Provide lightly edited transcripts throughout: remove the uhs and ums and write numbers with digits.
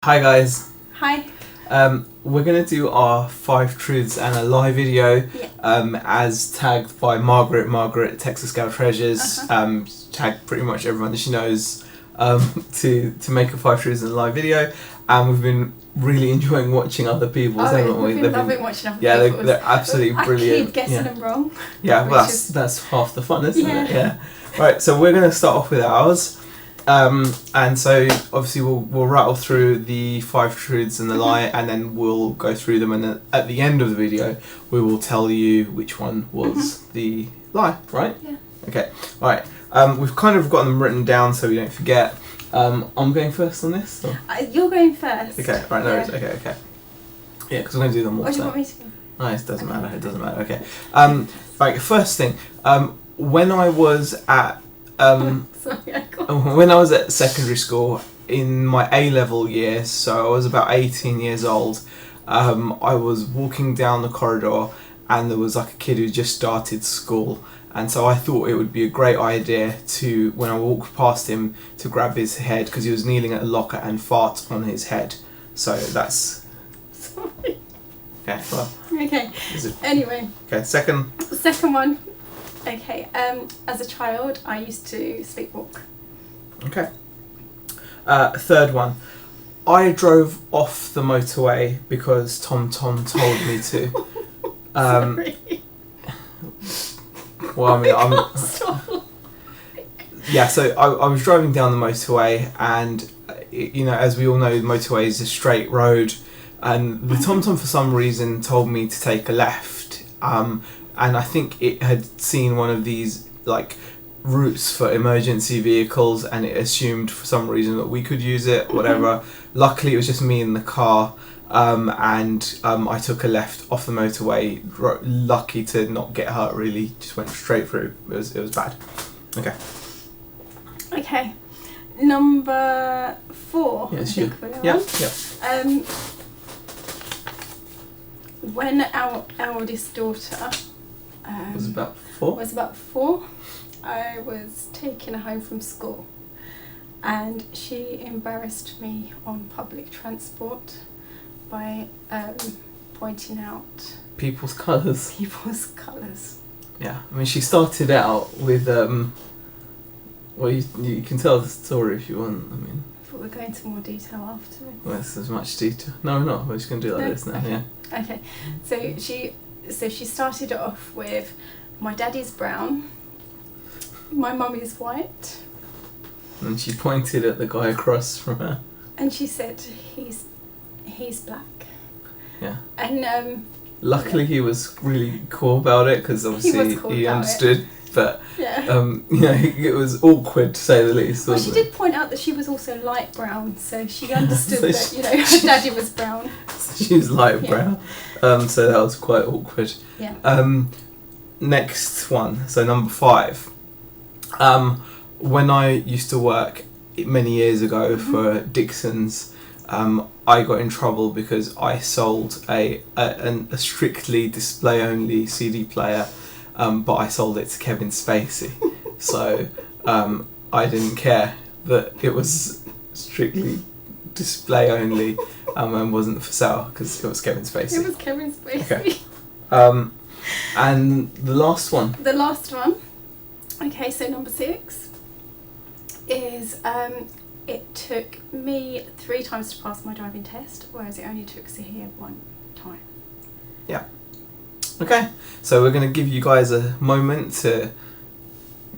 Hi guys. Hi. We're going to do our 5 truths and a lie video as tagged by Margaret, Texas Gal Treasures. Tagged pretty much everyone that she knows to make a 5 truths and a lie video, and we've been really enjoying watching other people's, haven't we? We've been loving watching other people's. Yeah, they're absolutely brilliant. I keep guessing them wrong. Yeah, well that's half the fun, isn't it? Yeah. Right, so we're going to start off with ours. And so obviously we'll rattle through the 5 truths and the lie, and then we'll go through them, and then at the end of the video we will tell you which one was the lie, right? Yeah. Okay. Alright. We've kind of got them written down so we don't forget. I'm going first on this? Or? You're going first. Okay, right, no worries. Okay. Yeah, because we're going to do them all. What do you want me to do? No, it doesn't matter. It doesn't matter. Okay. Right, first thing. When I was at when I was at secondary school in my A-level year, so I was about 18 years old, I was walking down the corridor and there was like a kid who just started school, and so I thought it would be a great idea to, when I walked past him, to grab his head because he was kneeling at a locker and fart on his head. So that's... Sorry. Okay, well... Okay, anyway. Okay, second one. Okay, as a child, I used to sleepwalk. Okay. Third one. I drove off the motorway because Tom told me to. Sorry. Well, I mean, yeah, so I was driving down the motorway, and, you know, as we all know, the motorway is a straight road, and the Tom for some reason told me to take a left. And I think it had seen one of these like routes for emergency vehicles, and it assumed for some reason that we could use it, whatever. Luckily it was just me in the car, and I took a left off the motorway, lucky to not get hurt really, just went straight through. It was bad. Okay, number 4. Yes, I think yeah. When our eldest daughter was about 4, I was taken home from school, and she embarrassed me on public transport by pointing out people's colours. Yeah, I mean, she started out with well, you can tell the story if you want. I mean, but we're going into more detail afterwards. Well, there's much detail. No, we're not. We're just going to do it like this now. Okay. Yeah. Okay. So she started off with, my daddy's brown, my mummy's white. And she pointed at the guy across from her. And she said, he's black. Yeah. And luckily he was really cool about it, because obviously he understood. But yeah. You know, it was awkward to say the least. Well, she did point out that she was also light brown, so she understood that, you know, her daddy was brown. She was light brown, so that was quite awkward. Yeah. Next one, so number 5. When I used to work many years ago for Dixon's, I got in trouble because I sold a strictly display-only CD player. But I sold it to Kevin Spacey, so I didn't care that it was strictly display only and wasn't for sale because it was Kevin Spacey. It was Kevin Spacey. Okay. And the last one. Okay, so number 6 is it took me 3 times to pass my driving test, whereas it only took Sahir 1 time. Yeah. Okay, so we're going to give you guys a moment to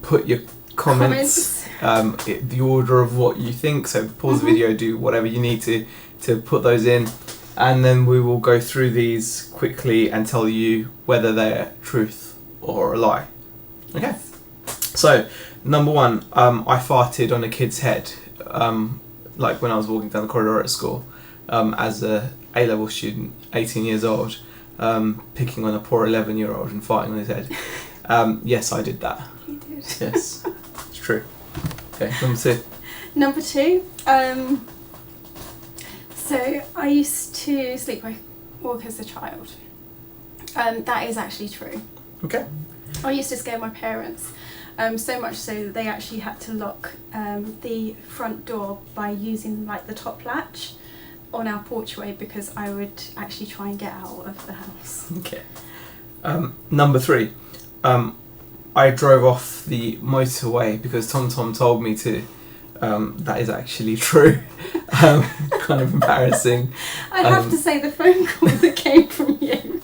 put your comments. The order of what you think, so pause the video, do whatever you need to put those in, and then we will go through these quickly and tell you whether they're truth or a lie. Okay, so number 1, I farted on a kid's head, like when I was walking down the corridor at school, as a A-level student, 18 years old. Picking on a poor 11-year-old and farting on his head. Yes, I did that. You did. Yes, it's true. Okay, number 2. So I used to sleepwalk as a child. That is actually true. Okay. I used to scare my parents, so much so that they actually had to lock the front door by using like the top latch. on our porchway because I would actually try and get out of the house. Okay. Number 3. I drove off the motorway because Tom told me to. That is actually true. Kind of embarrassing. I have to say the phone call that came from you,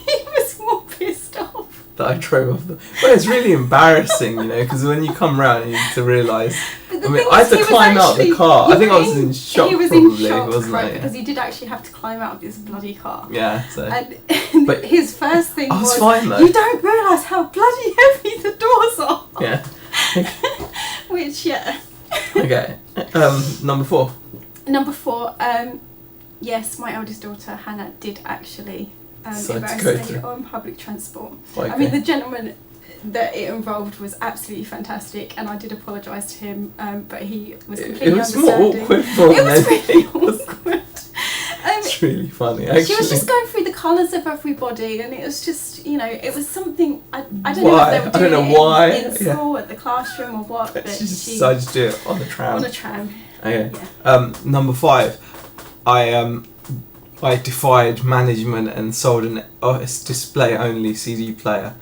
he was more pissed off. That I drove off the... Well, it's really embarrassing, you know, because when you come round, you need to realise... I had to climb out the car. I think I was in shock, he was probably, in shock, wasn't right, I? because he did actually have to climb out of this bloody car. Yeah, so... And But his first thing I was was, fine, though. you don't realise how bloody heavy the doors are. Yeah. Which, yeah. Okay. Number 4. Number 4, yes, my eldest daughter Hannah did actually embarrass me on public transport. Okay. I mean, the gentleman that it involved was absolutely fantastic, and I did apologise to him, but he was completely understanding. It was more awkward for It was really awkward. It's really funny, actually. She was just going through the colours of everybody, and it was just, you know, it was something, I don't know if they were doing it in school, at the classroom or what, but she just decided to do it on the tram. On a tram. Okay. Yeah. Number 5, I defied management and sold a display-only CD player,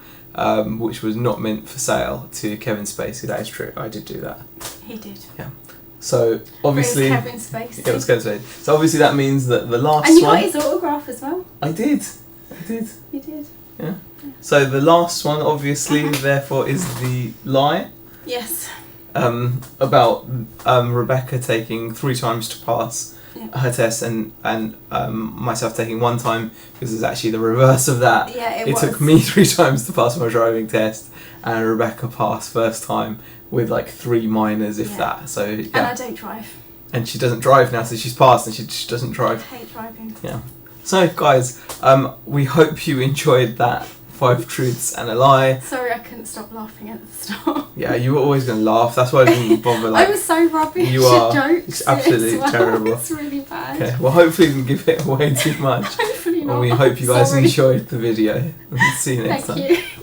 which was not meant for sale, to Kevin Spacey. That is true. I did do that. He did. Yeah. So obviously, it was Kevin Spacey. It was Kevin Spacey. So obviously that means that the last one. And you got his autograph as well. I did. You did. Yeah. So the last one, obviously, therefore, is the lie. Yes. About Rebecca taking 3 times to pass her test, and myself taking 1 time, because it's actually the reverse of that. Yeah, it took me 3 times to pass my driving test, and Rebecca passed first time with like 3 minors, if that. So yeah. And I don't drive. And she doesn't drive now, so she's passed, and she doesn't drive. I hate driving. Yeah. So guys, we hope you enjoyed that 5 truths and a lie. Sorry, I couldn't stop laughing at the start. Yeah, you were always going to laugh. That's why I didn't bother. Like, I was so rubbish you are at jokes. It's absolutely terrible. It's really bad. Okay, well, hopefully we didn't give it away too much. Hopefully not. Well, we hope you guys Sorry. enjoyed the video. See you next time. Thank you.